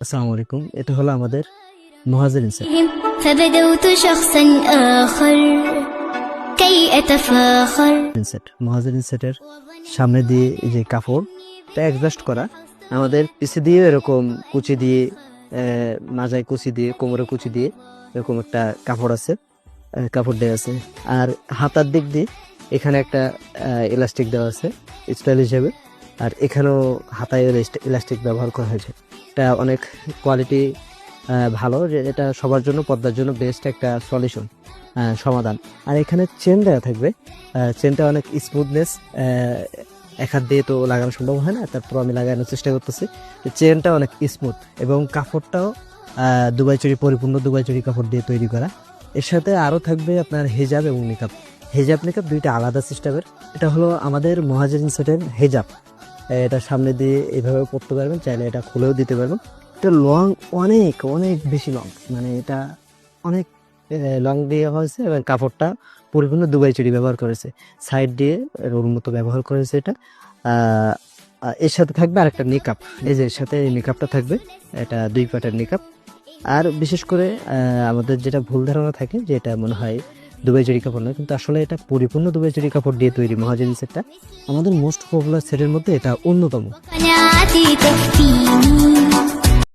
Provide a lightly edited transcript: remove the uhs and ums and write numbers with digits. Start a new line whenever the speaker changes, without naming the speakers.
আসসালামু আলাইকুম। এটা হলো আমাদের মহাজিরিন সেট।
فبدوت شخصا آخر كي أتفاخر
মহাজিরিন সেটের সামনে দিয়ে এই যে কাপড়টা অ্যাডজাস্ট করা, আমাদের পিছে দিয়ে এরকম কুচি দিয়ে মাজায় কুচি দিয়ে কোমরে কুচি দিয়ে এরকম একটা কাপড় আছে, কাপড় দেওয়া আছে। আর হাতার দিক দিয়ে এখানে একটা ইলাস্টিক দেওয়া আছে স্টাইল হিসেবে, আর এখানেও হাতায় ইলাস্টিক ব্যবহার করা হয়েছে। এটা অনেক কোয়ালিটি ভালো, যে এটা সবার জন্য পর্দার জন্য বেস্ট একটা সলিউশন, সমাধান। আর এখানে চেন দেওয়া থাকবে, চেনটা অনেক স্মুথনেস, এক হাত দিয়ে তো লাগানো সম্ভব হয় না, তারপর আমি লাগানোর চেষ্টা করতেছি। চেনটা অনেক স্মুথ এবং কাপড়টাও দুবাই চুরি, পরিপূর্ণ দুবাই চুরি কাপড় দিয়ে তৈরি করা। এর সাথে আরও থাকবে আপনার হেজাব এবং নিকাব। হেজাব নিকাব দুইটা আলাদা সিস্টেমের। এটা হলো আমাদের মহাজিরিন সেটের হেজাব। এটা সামনে দিয়ে এইভাবে পরতে পারবেন, চাইলে এটা খুলেও দিতে পারবেন। এটা লং, অনেক অনেক বেশি লং, মানে এটা অনেক লং দিয়ে হয়েছে এবং কাপড়টা পরিপূর্ণ দুবাই চুরি ব্যবহার করেছে, সাইড দিয়ে রোল মতো ব্যবহার করেছে এটা। এর সাথে থাকবে আরেকটা নিকাব, এই যে এর সাথে এই নিকাবটা থাকবে, এটা 2 পাটের নিকাব। আর বিশেষ করে আমাদের যেটা ভুল ধারণা থাকে যে এটা মনে হয় দুবাই চুরি কাপড় নয়, কিন্তু আসলে এটা পরিপূর্ণ দুবাই চুরি কাপড় দিয়ে তৈরি মহাজিরিন সেটটা। আমাদের মোস্ট পপুলার সেটের মধ্যে এটা অন্যতম।
قناعتي تكفيني